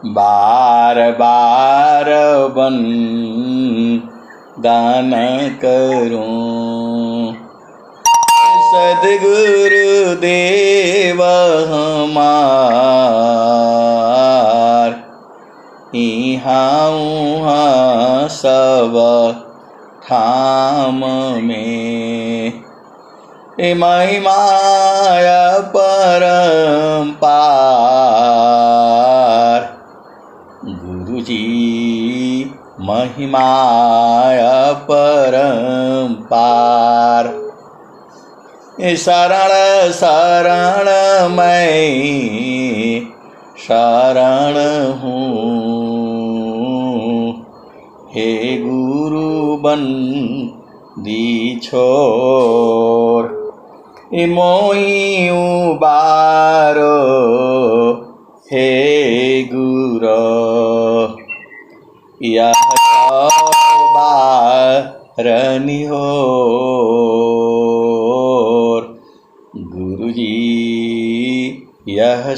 बार बार गान करूं। सद्गुरु देव हमार, इहाँ उहाँ सब ठाम में। महिमाया परम्पार, गुरुजी महिमाया परम्पार। शरण शरण मैं शरण हूँ, हे गुरु बंदी छोर। मोई उबारो हे गुरु, यह बारनी होर। गुरुजी यह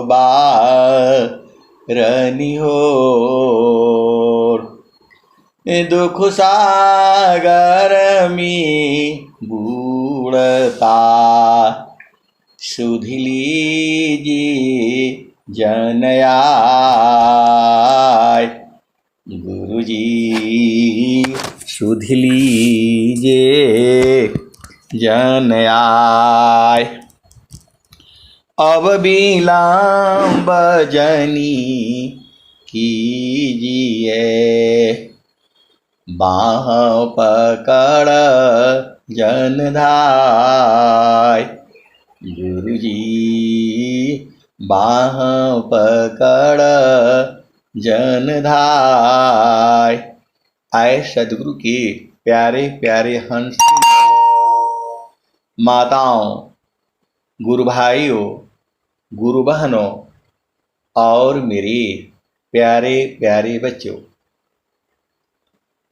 बारनी होर। दुख सागर में बूढ़ता, सुधि लीजिए जन आय। गुरुजी सुधि लीजिए जन आय। अब विलंब जनी कीजिए, बाह पकड़ जन धाय। गुरुजी बाह पकड़ जन धाय। आए सदगुरु के प्यारे प्यारे हंस, माताओं, गुरु भाइयों, गुरु बहनों और मेरे प्यारे प्यारे बच्चों।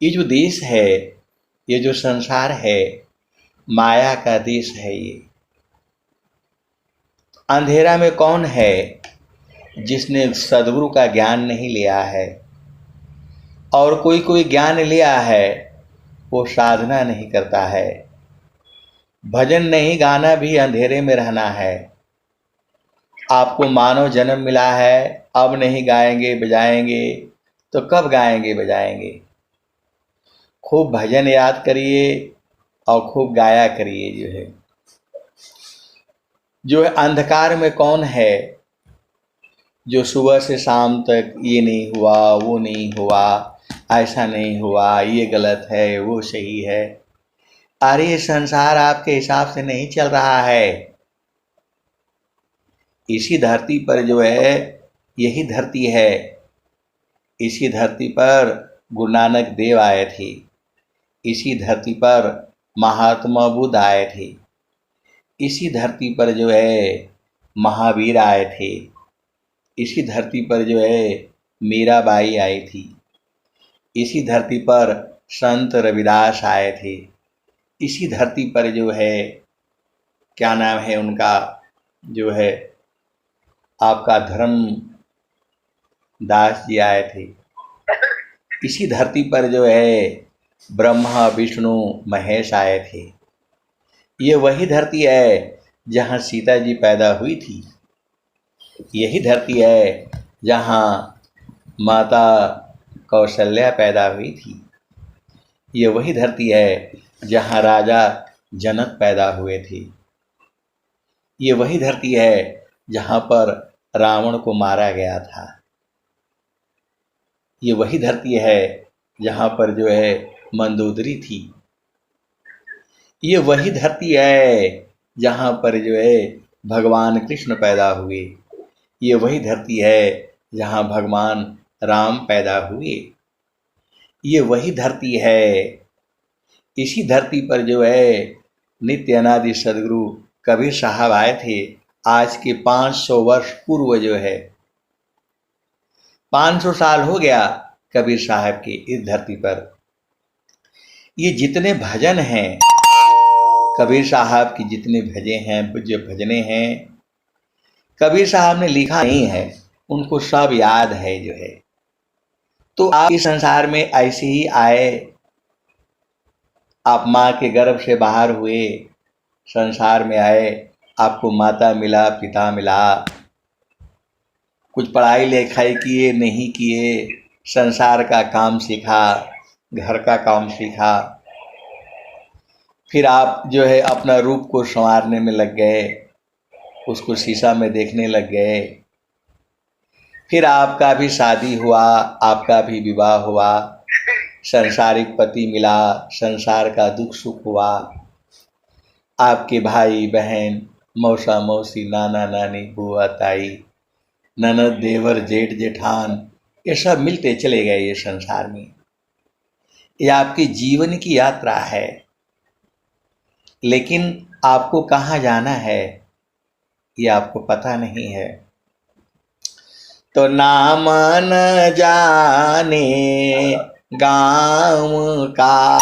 ये जो देश है, ये जो संसार है, माया का देश है। ये अंधेरा में कौन है जिसने सद्गुरु का ज्ञान नहीं लिया है? और कोई कोई ज्ञान लिया है, वो साधना नहीं करता है। भजन नहीं गाना भी अंधेरे में रहना है। आपको मानव जन्म मिला है, अब नहीं गाएंगे बजाएंगे तो कब गाएंगे बजाएंगे? खूब भजन याद करिए और खूब गाया करिए। जो है अंधकार में कौन है जो सुबह से शाम तक ये नहीं हुआ, वो नहीं हुआ, ऐसा नहीं हुआ, ये गलत है, वो सही है। अरे ये संसार आपके हिसाब से नहीं चल रहा है। इसी धरती पर जो है, यही धरती है। इसी धरती पर गुरु नानक देव आए थे। इसी धरती पर महात्मा बुद्ध आए थे। इसी धरती पर जो है महावीर आए थे। इसी धरती पर जो है मीराबाई आई थी। इसी धरती पर संत रविदास आए थे। इसी धरती पर जो है, क्या नाम है उनका, जो है आपका धर्म दास जी आए थे। इसी धरती पर जो है ब्रह्मा विष्णु महेश आए थे। ये वही धरती है जहाँ सीता जी पैदा हुई थी। यही धरती है जहाँ माता कौशल्या पैदा हुई थी। ये वही धरती है जहाँ राजा जनक पैदा हुए थे। ये वही धरती है जहाँ पर रावण को मारा गया था। ये वही धरती है जहाँ पर जो है मंदोदरी थी। ये वही धरती है जहाँ पर जो है भगवान कृष्ण पैदा हुए। ये वही धरती है जहाँ भगवान राम पैदा हुए। ये वही धरती है। इसी धरती पर जो है नित्य अनादि सदगुरु कबीर साहब आए थे। आज के 500 वर्ष पूर्व जो है 500 साल हो गया कबीर साहब के इस धरती पर। ये जितने भजन हैं कबीर साहब की, जितने भजे हैं, जो भजने हैं, कबीर साहब ने लिखा नहीं है। उनको सब याद है जो है। तो आप इस संसार में ऐसे ही आए, आप माँ के गर्भ से बाहर हुए, संसार में आए, आपको माता मिला, पिता मिला, कुछ पढ़ाई लिखाई किए नहीं किए, संसार का काम सीखा, घर का काम सीखा, फिर आप जो है अपना रूप को संवारने में लग गए, उसको शीशा में देखने लग गए, फिर आपका भी शादी हुआ, आपका भी विवाह हुआ, संसारिक पति मिला, संसार का दुख सुख हुआ, आपके भाई बहन, मौसा मौसी, नाना नानी, बुआ ताई, ननद देवर जेठ जेठान, ये सब मिलते चले गए ये संसार में। ये आपकी जीवन की यात्रा है, लेकिन आपको कहाँ जाना है ये आपको पता नहीं है। तो नाम न जाने गाँव का,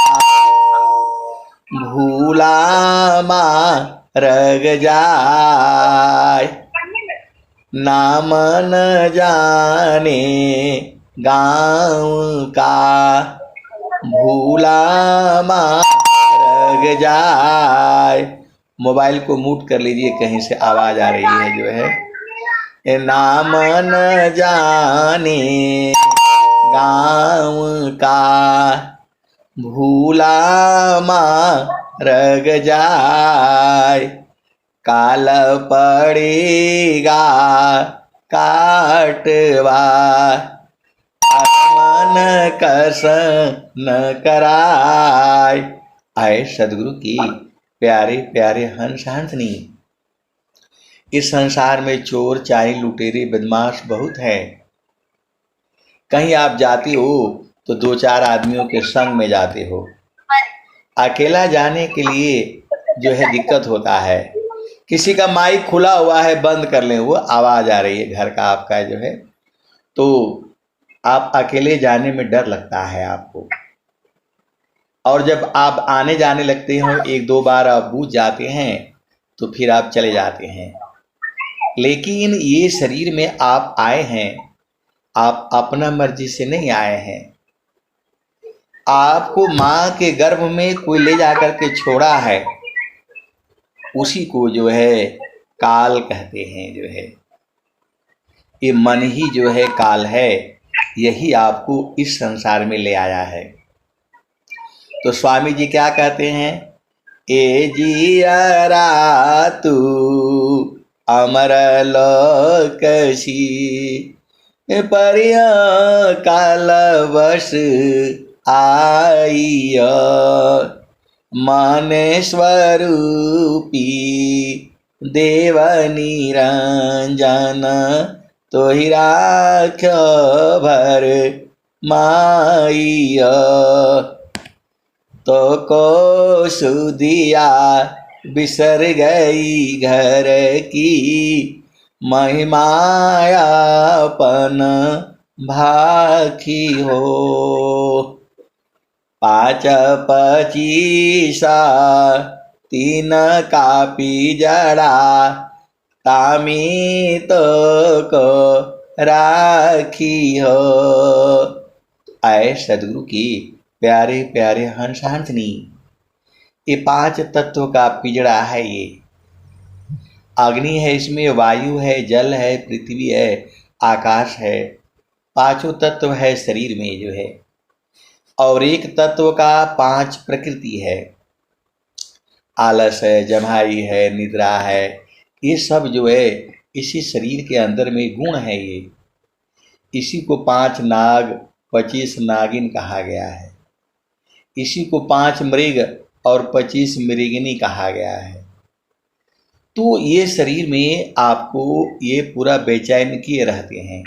भूला मार्ग जाय। नाम न जाने गाँव का, भूला मार्ग जाय। मोबाइल को म्यूट कर लीजिए, कहीं से आवाज आ रही है जो है। नाम न जाने गाँव का, भूला मार्ग जाय। काल पड़ेगा काटवा, मन कस न कराय। आए सदगुरु की प्यारे प्यारे हंस हंसनी, इस संसार में चोर चाई लुटेरे बदमाश बहुत है। कहीं आप जाते हो तो दो चार आदमियों के संग में जाते हो, अकेला जाने के लिए जो है दिक्कत होता है। किसी का माइक खुला हुआ है, बंद कर लें, वो आवाज आ रही है घर का आपका जो है, तो आप अकेले जाने में डर लगता है आपको। और जब आप आने जाने लगते हो, एक दो बार आप बूझ जाते हैं तो फिर आप चले जाते हैं। लेकिन ये शरीर में आप आए हैं, आप अपना मर्जी से नहीं आए हैं। आपको माँ के गर्भ में कोई ले जाकर के छोड़ा है, उसी को जो है काल कहते हैं जो है। ये मन ही जो है काल है, यही आपको इस संसार में ले आया है। तो स्वामी जी क्या कहते हैं? ए जियरा तू अमर लोकसी, परिया काल बस आइय। मन स्वरूपी देव निरंजन, तो ही राख्यो भर माइय। तो को सुदिया बिसर गई घर की, महिमायापन भाखी हो। पाँच पचीसा तीन कापी जड़ा, तामी तो को राखी हो। आए सदगुरु की प्यारे प्यारे हंस हंसनी, ये पांच तत्व का पिजड़ा है। ये अग्नि है, इसमें वायु है, जल है, पृथ्वी है, आकाश है, पांचों तत्व है शरीर में जो है। और एक तत्व का पांच प्रकृति है, आलस है, जम्हाई है, निद्रा है, ये सब जो है इसी शरीर के अंदर में गुण है। ये इसी को पांच नाग 25 नागिन कहा गया है, इसी को 5 मृग और 25 मृगिनी कहा गया है। तो ये शरीर में आपको ये पूरा बेचैन किए रहते हैं,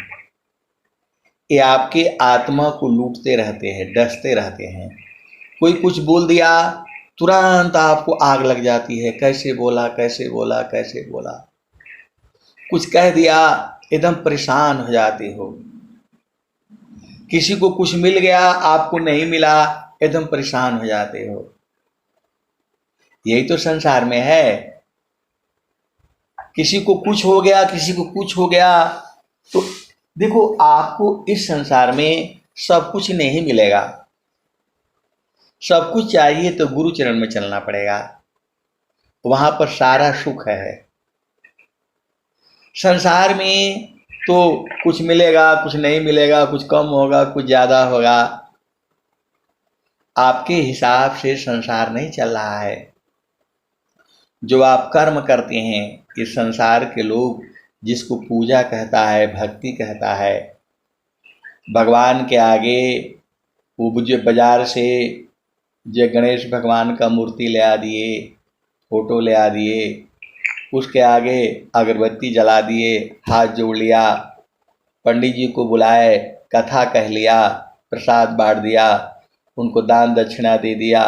ये आपके आत्मा को लूटते रहते हैं, डसते रहते हैं। कोई कुछ बोल दिया तुरंत आपको आग लग जाती है, कैसे बोला कैसे बोला कैसे बोला। कुछ कह दिया एकदम परेशान हो जाते हो। किसी को कुछ मिल गया, आपको नहीं मिला, एकदम परेशान हो जाते हो। यही तो संसार में है। किसी को कुछ हो गया, किसी को कुछ हो गया, तो देखो, आपको इस संसार में सब कुछ नहीं मिलेगा। सब कुछ चाहिए तो गुरु चरण में चलना पड़ेगा, वहां पर सारा सुख है। संसार में तो कुछ मिलेगा, कुछ नहीं मिलेगा, कुछ कम होगा, कुछ ज्यादा होगा। आपके हिसाब से संसार नहीं चल रहा है। जो आप कर्म करते हैं, इस संसार के लोग जिसको पूजा कहता है, भक्ति कहता है, भगवान के आगे वो जो बाजार से जो गणेश भगवान का मूर्ति ले आ दिए, फोटो ले आ दिए, उसके आगे अगरबत्ती जला दिए, हाथ जोड़ लिया, पंडित जी को बुलाए, कथा कह लिया, प्रसाद बांट दिया, उनको दान दक्षिणा दे दिया।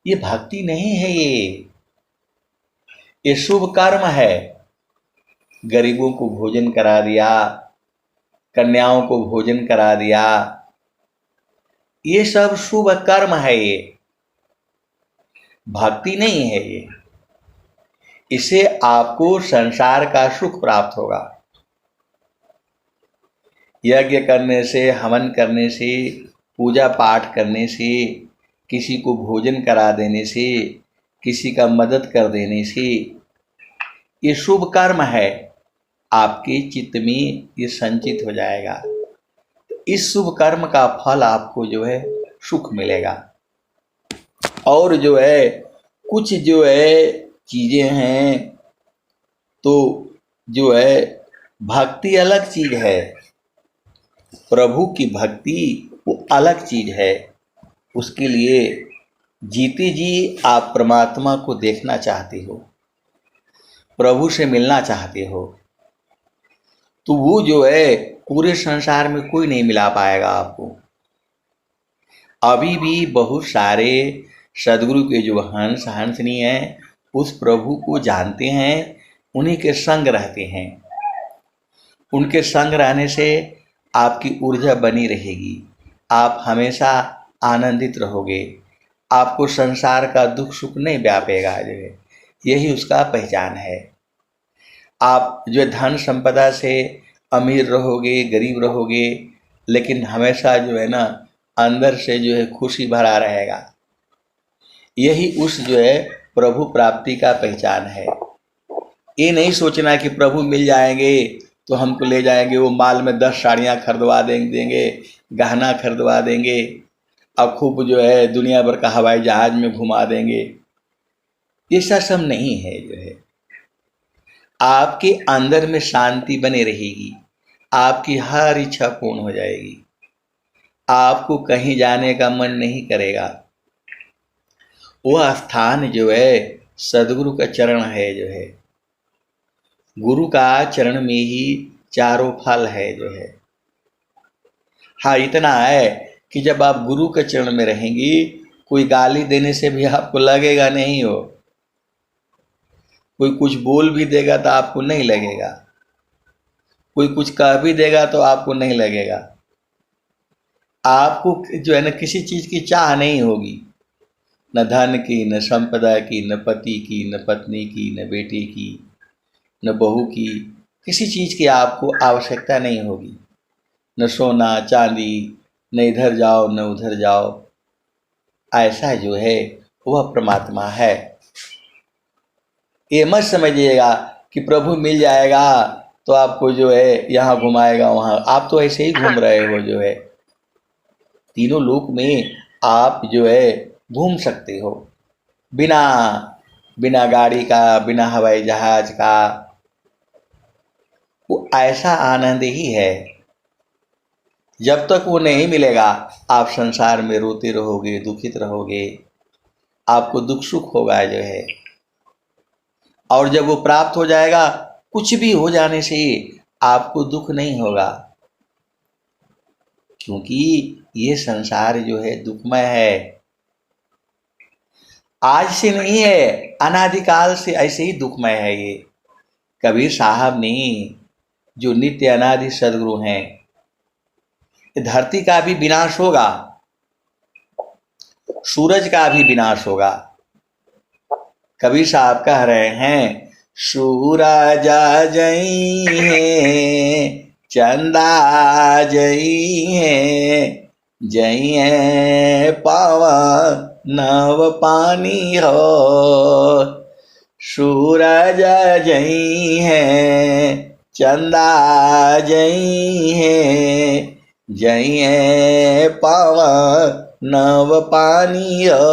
ये भक्ति नहीं है, ये शुभ कर्म है। गरीबों को भोजन करा दिया, कन्याओं को भोजन करा दिया, ये सब शुभ कर्म है। ये भक्ति नहीं है। ये इससे आपको संसार का सुख प्राप्त होगा। यज्ञ करने से, हवन करने से, पूजा पाठ करने से, किसी को भोजन करा देने से, किसी का मदद कर देने से, ये शुभ कर्म है। आपके चित्त में ये संचित हो जाएगा। इस शुभ कर्म का फल आपको जो है सुख मिलेगा। और जो है कुछ जो है चीजें हैं, तो जो है भक्ति अलग चीज है, प्रभु की भक्ति वो अलग चीज है। उसके लिए जीते जी आप परमात्मा को देखना चाहते हो, प्रभु से मिलना चाहते हो, तो वो जो है पूरे संसार में कोई नहीं मिला पाएगा आपको। अभी भी बहुत सारे सदगुरु के जो हंस हंसनी हैं, उस प्रभु को जानते हैं, उन्हीं के संग रहते हैं। उनके संग रहने से आपकी ऊर्जा बनी रहेगी, आप हमेशा आनंदित रहोगे, आपको संसार का दुख सुख नहीं व्यापेगा। जो है यही उसका पहचान है। आप जो धन संपदा से अमीर रहोगे, गरीब रहोगे, लेकिन हमेशा जो है ना अंदर से जो है खुशी भरा रहेगा। यही उस जो है प्रभु प्राप्ति का पहचान है। ये नहीं सोचना कि प्रभु मिल जाएंगे तो हमको ले जाएंगे, वो माल में 10 साड़ियाँ खरीदवा देंगे, गहना खरीदवा देंगे, अब खूब जो है दुनिया भर का हवाई जहाज में घुमा देंगे। ये सब नहीं है। जो है आपके अंदर में शांति बनी रहेगी, आपकी हर इच्छा पूर्ण हो जाएगी, आपको कहीं जाने का मन नहीं करेगा। वह स्थान जो है सदगुरु का चरण है। जो है गुरु का चरण में ही चारों फल है। जो है हाँ, इतना है कि जब आप गुरु के चरण में रहेंगी, कोई गाली देने से भी आपको लगेगा नहीं हो, कोई कुछ बोल भी देगा तो आपको नहीं लगेगा, कोई कुछ कह भी देगा तो आपको नहीं लगेगा। आपको जो है ना किसी चीज की चाह नहीं होगी, न धन की, न संपदा की, न पति की, न पत्नी की, न बेटी की, न बहू की, किसी चीज की आपको आवश्यकता नहीं होगी। न सोना चांदी, न इधर जाओ न उधर जाओ। ऐसा जो है वह परमात्मा है। ये मत समझिएगा कि प्रभु मिल जाएगा तो आपको जो है यहाँ घुमाएगा वहाँ। आप तो ऐसे ही घूम रहे हो। जो है तीनों लोक में आप जो है घूम सकते हो, बिना गाड़ी का, बिना हवाई जहाज का। वो ऐसा आनंद ही है। जब तक वो नहीं मिलेगा आप संसार में रोते रहोगे, दुखित रहोगे, आपको दुख सुख होगा। जो है और जब वो प्राप्त हो जाएगा, कुछ भी हो जाने से आपको दुख नहीं होगा, क्योंकि ये संसार जो है दुखमय है। आज से नहीं है, अनादिकाल से ऐसे ही दुखमय है ये। कबीर साहब ने, जो नित्य अनादि सदगुरु हैं, धरती का भी विनाश होगा, सूरज का भी विनाश होगा। कबीर साहब कह रहे हैं, सूरज जई है चंदा जई है, जई है पवन नव पानी हो। सूरज जई है, चंदा जई है, जई है पवन नव पानी हो।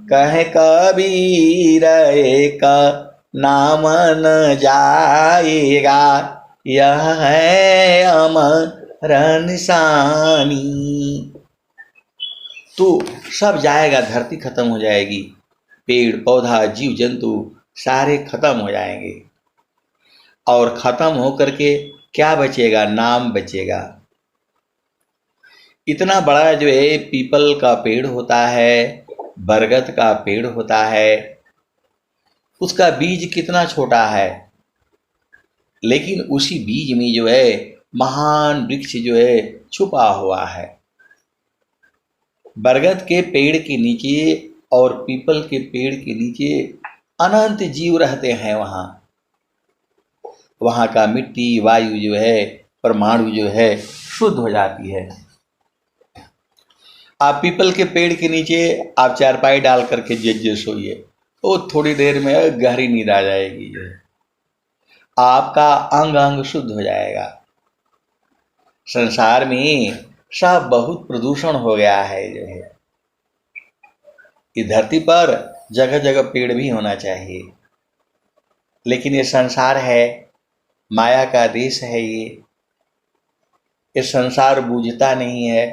कहे कबीर एक नाम न जाएगा, यह है अमर निशानी। तो सब जाएगा, धरती खत्म हो जाएगी, पेड़ पौधा जीव जंतु सारे खत्म हो जाएंगे, और खत्म होकर के क्या बचेगा? नाम बचेगा। इतना बड़ा जो है पीपल का पेड़ होता है, बरगद का पेड़ होता है, उसका बीज कितना छोटा है, लेकिन उसी बीज में जो है महान वृक्ष जो है छुपा हुआ है। बरगद के पेड़ के नीचे और पीपल के पेड़ के नीचे अनंत जीव रहते हैं। वहाँ का मिट्टी वायु जो है परमाणु जो है शुद्ध हो जाती है। आप पीपल के पेड़ के नीचे आप चारपाई डाल करके जे सोइए, तो थोड़ी देर में गहरी नींद आ जाएगी, जो है आपका अंग अंग शुद्ध हो जाएगा। संसार में सब बहुत प्रदूषण हो गया है, जो है इस धरती पर जगह जगह पेड़ भी होना चाहिए, लेकिन ये संसार है, माया का देश है, ये संसार बूझता नहीं है।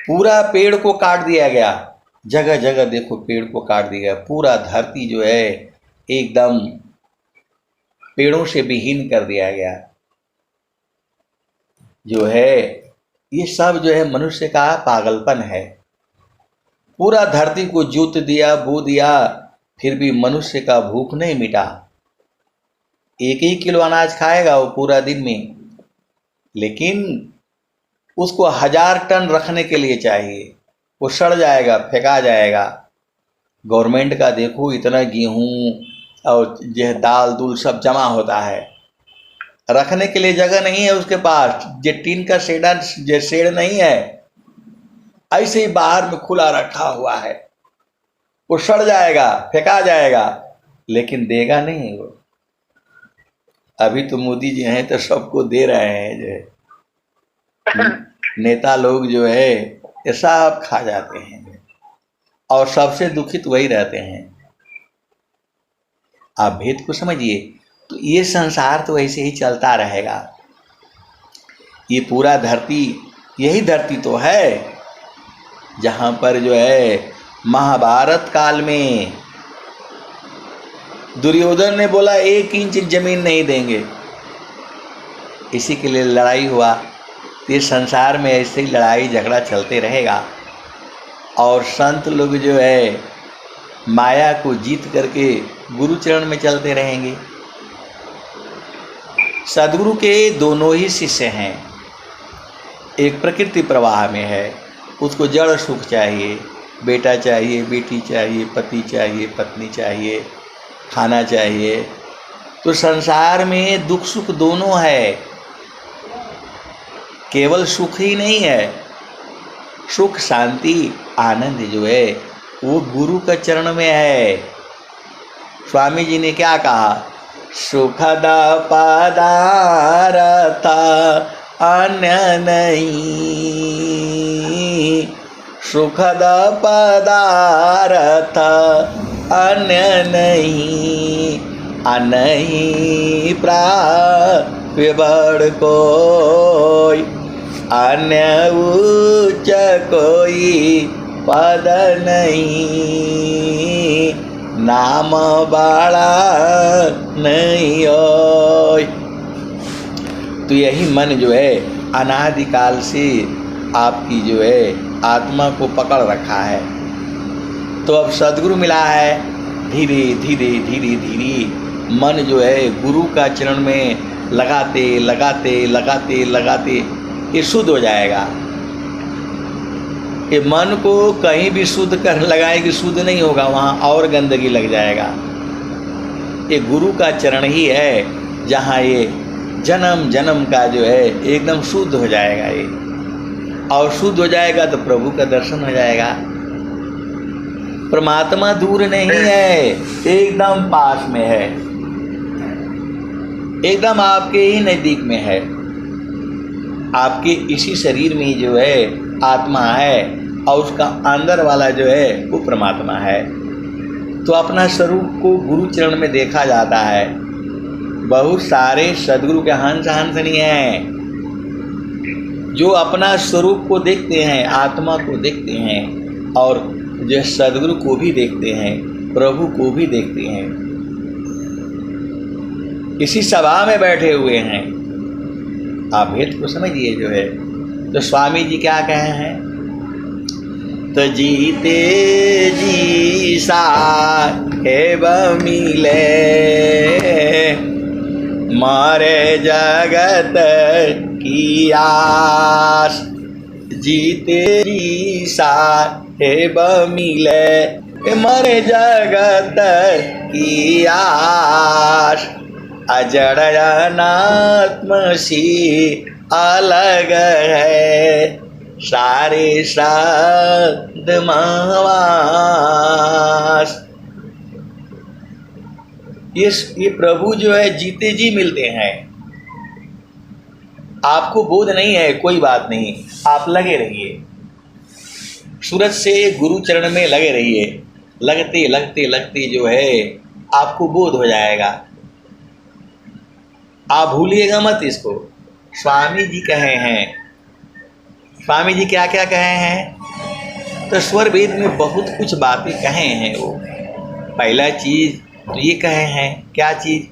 पूरा पेड़ को काट दिया गया, जगह जगह देखो पेड़ को काट दिया गया, पूरा धरती जो है एकदम पेड़ों से विहीन कर दिया गया। जो है ये सब जो है मनुष्य का पागलपन है। पूरा धरती को जोत दिया, बो दिया, फिर भी मनुष्य का भूख नहीं मिटा। 1 किलो अनाज खाएगा वो पूरा दिन में, लेकिन उसको 1000 टन रखने के लिए चाहिए, वो सड़ जाएगा, फेंका जाएगा। गवर्नमेंट का देखो इतना गेहूं और यह दाल दूल सब जमा होता है, रखने के लिए जगह नहीं है उसके पास। जो टीन का शेड नहीं है, ऐसे ही बाहर में खुला रखा हुआ है, वो सड़ जाएगा, फेंका जाएगा, लेकिन देगा नहीं वो। अभी तो मोदी जी हैं तो सबको दे रहे हैं, जो है नेता लोग जो है ये सब खा जाते हैं, और सबसे दुखित वही रहते हैं। आप भेद को समझिए, तो ये संसार तो ऐसे ही चलता रहेगा। ये पूरा धरती, यही धरती तो है जहाँ पर जो है महाभारत काल में दुर्योधन ने बोला 1 इंच जमीन नहीं देंगे, इसी के लिए लड़ाई हुआ। ये संसार में ऐसे ही लड़ाई झगड़ा चलते रहेगा, और संत लोग जो है माया को जीत करके गुरु चरण में चलते रहेंगे। सद्गुरु के दोनों ही शिष्य हैं, एक प्रकृति प्रवाह में है, उसको जड़ सुख चाहिए, बेटा चाहिए, बेटी चाहिए, पति चाहिए, पत्नी चाहिए, खाना चाहिए। तो संसार में दुख सुख दोनों है, केवल सुख ही नहीं है। सुख शांति आनंद जो है वो गुरु का चरण में है। स्वामी जी ने क्या कहा? सुखद पदार्थ अन्य नहीं, सुखद पदार्थ अन्य नहीं, नहीं प्राप्य बड़ कोई, अन्य उच्च कोई पद नहीं, नाम बाड़ा नहीं होय। तो यही मन जो है अनादिकाल से आपकी जो है आत्मा को पकड़ रखा है। तो अब सद्गुरु मिला है, धीरे धीरे धीरे धीरे मन जो है गुरु का चरण में लगाते लगाते लगाते लगाते ये शुद्ध हो जाएगा। ये मन को कहीं भी शुद्ध कर लगाएगी, शुद्ध नहीं होगा, वहाँ और गंदगी लग जाएगा। ये गुरु का चरण ही है जहाँ ये जन्म जन्म का जो है एकदम शुद्ध हो जाएगा ये, और शुद्ध हो जाएगा तो प्रभु का दर्शन हो जाएगा। परमात्मा दूर नहीं है, एकदम पास में है, एकदम आपके ही नजदीक में है। आपके इसी शरीर में जो है आत्मा है और उसका अंदर वाला जो है वो परमात्मा है। तो अपना स्वरूप को गुरु चरण में देखा जाता है। बहुत सारे सदगुरु के हंस हंसनी हैं जो अपना स्वरूप को देखते हैं, आत्मा को देखते हैं, और जो सदगुरु को भी देखते हैं, प्रभु को भी देखते हैं। इसी सभा में बैठे हुए हैं। आप भेद को समझिए जो है। तो स्वामी जी क्या कहे हैं? तो जीते जी साहेब मिले, मारे जगत की आस। जीते जी साहेब मिले, मारे जगत की आस। अजड़ अनात्म सी अलग है, सारे शब्द महवास। ये प्रभु जो है जीते जी मिलते हैं। आपको बोध नहीं है, कोई बात नहीं, आप लगे रहिए, सूरज से गुरु चरण में लगे रहिए। लगते लगते लगते जो है आपको बोध हो जाएगा। आप भूलिएगा मत इसको। स्वामी जी कहे हैं, स्वामी जी क्या क्या कहे हैं? तो स्वर वेद में बहुत कुछ बातें कहे हैं। वो पहला चीज तो ये कहे हैं, क्या चीज?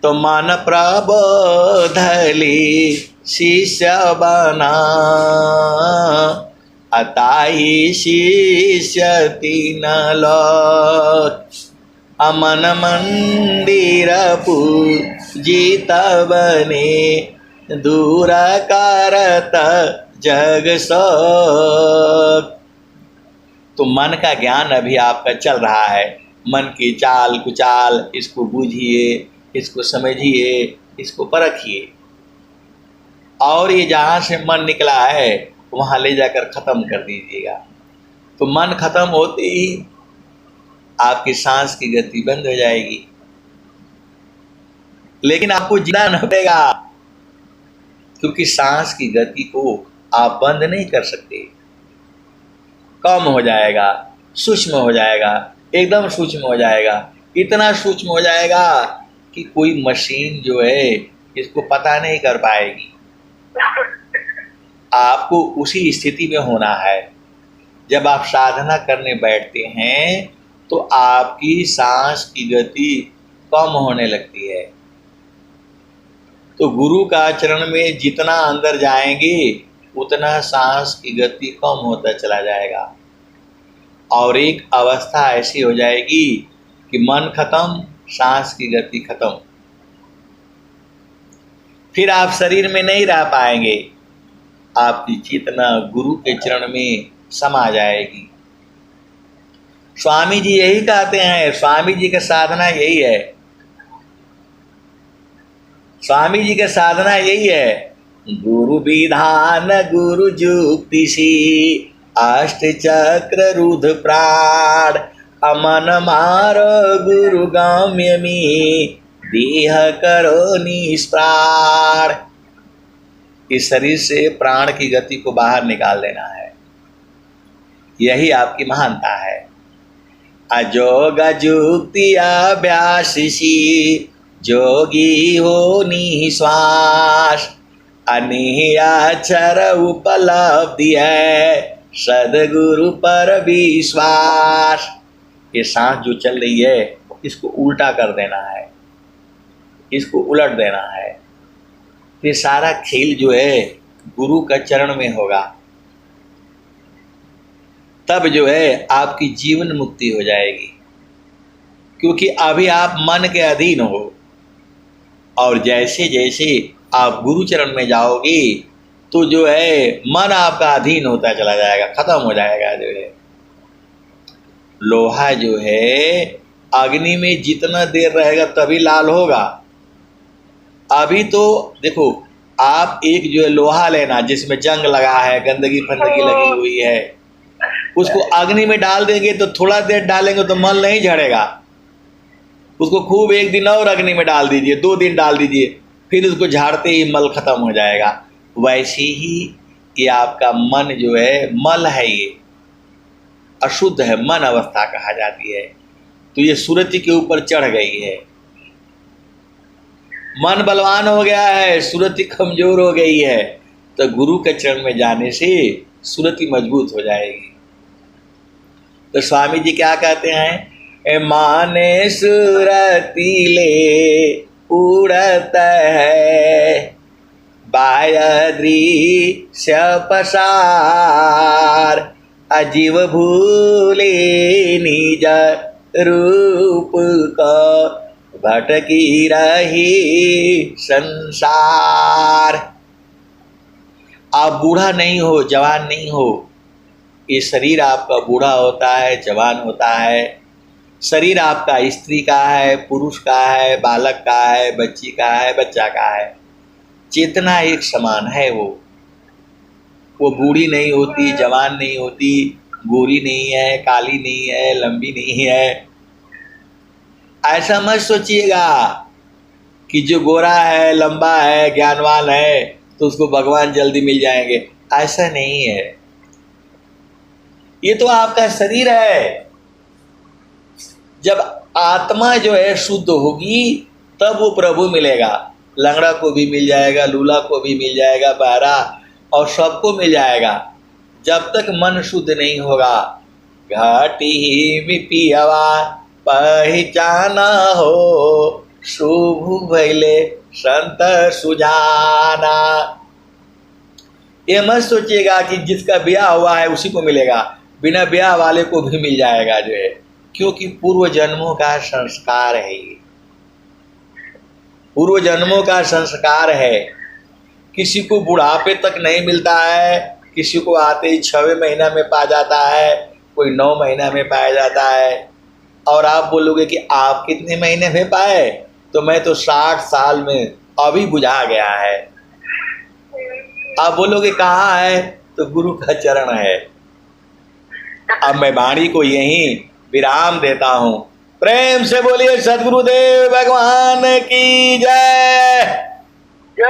तो मन प्रबोधली शिष्य बना, अताई शिष्य तीन लोक। अमन मंदिर पूजित बने, दूर करत जग शोक। तो मन का ज्ञान अभी आपका चल रहा है। मन की चाल कुचाल, इसको बूझिए, इसको समझिए, इसको परखिए, और ये जहाँ से मन निकला है वहाँ ले जाकर ख़त्म कर दीजिएगा। तो मन खत्म होते ही आपकी सांस की गति बंद हो जाएगी। लेकिन आपको जीना न पड़ेगा, क्योंकि सांस की गति को आप बंद नहीं कर सकते। कम हो जाएगा, सूक्ष्म हो जाएगा, एकदम सूक्ष्म हो जाएगा। इतना सूक्ष्म हो जाएगा कि कोई मशीन जो है इसको पता नहीं कर पाएगी। आपको उसी स्थिति में होना है। जब आप साधना करने बैठते हैं तो आपकी सांस की गति कम होने लगती है। तो गुरु का चरण में जितना अंदर जाएंगे उतना सांस की गति कम होता चला जाएगा, और एक अवस्था ऐसी हो जाएगी कि मन खत्म, सांस की गति खत्म। फिर आप शरीर में नहीं रह पाएंगे, आपकी चेतना गुरु के चरण में समा जाएगी। स्वामी जी यही कहते हैं, स्वामी जी का साधना यही है। स्वामी जी का साधना यही है। गुरु विधान गुरु जुक्ति सी, अष्ट चक्र रुद्र प्राण। अमन मारो गुरु गाम्यमी, देह करो निष्प्राण। इस शरीर से प्राण की गति को बाहर निकाल देना है। यही आपकी महानता है। अजोग जुक्ति अभ्यासी, जोगी हो निश्वास। अनिहर उपलब्धि है, सदगुरु पर विश्वास। ये सांस जो चल रही है इसको उल्टा कर देना है, इसको उलट देना है। ये सारा खेल जो है गुरु का चरण में होगा। तब जो है आपकी जीवन मुक्ति हो जाएगी, क्योंकि अभी आप मन के अधीन हो, और जैसे जैसे आप गुरु चरण में जाओगे तो जो है मन आपका अधीन होता चला जाएगा, खत्म हो जाएगा। जो है लोहा जो है अग्नि में जितना देर रहेगा तभी लाल होगा। अभी तो देखो, आप एक जो है लोहा लेना जिसमें जंग लगा है, गंदगी फंदगी लगी हुई है, उसको अग्नि में डाल देंगे तो थोड़ा देर डालेंगे तो मल नहीं झड़ेगा। उसको खूब एक दिन और अग्नि में डाल दीजिए, 2 दिन डाल दीजिए, फिर उसको झाड़ते ही मल खत्म हो जाएगा। वैसे ही ये आपका मन जो है, मल है, ये अशुद्ध है, मन अवस्था कहा जाती है। तो ये सुरति के ऊपर चढ़ गई है, मन बलवान हो गया है, सुरति कमजोर हो गई है। तो गुरु के चरण में जाने से सुरति मजबूत हो जाएगी। तो स्वामी जी क्या कहते हैं, माने सुरति ले उड़त है, बायदृश्य पसार, अजीव भूले निज रूप का, भटकी रही संसार। आप बूढ़ा नहीं हो, जवान नहीं हो, ये शरीर आपका बूढ़ा होता है, जवान होता है। शरीर आपका स्त्री का है, पुरुष का है, बालक का है, बच्ची का है, बच्चा का है। चेतना एक समान है। वो बूढ़ी नहीं होती, जवान नहीं होती, गोरी नहीं है, काली नहीं है, लंबी नहीं है। ऐसा मत सोचिएगा कि जो गोरा है, लंबा है, ज्ञानवान है तो उसको भगवान जल्दी मिल जाएंगे। ऐसा नहीं है। ये तो आपका शरीर है। जब आत्मा जो है शुद्ध होगी तब वो प्रभु मिलेगा। लंगड़ा को भी मिल जाएगा, लूला को भी मिल जाएगा, बहरा और सबको मिल जाएगा। जब तक मन शुद्ध नहीं होगा, घाटी में पियवा पहचाना हो, शुभ भैले संत सुजाना। ये मत सोचिएगा कि जिसका ब्याह हुआ है उसी को मिलेगा, बिना ब्याह वाले को भी मिल जाएगा जो है, क्योंकि पूर्व जन्मों का संस्कार है। ये पूर्व जन्मों का संस्कार है। किसी को बुढ़ापे तक नहीं मिलता है, किसी को आते ही 6वें महीना में पा जाता है, कोई 9 महीना में पाया जाता है। और आप बोलोगे कि आप कितने महीने में पाए, तो मैं तो 60 साल में अभी बुझा गया है। आप बोलोगे कहाँ है, तो गुरु का चरण है। अब मैं वाणी को यहीं विराम देता हूँ। प्रेम से बोलिए सद्गुरुदेव भगवान की जय। जय।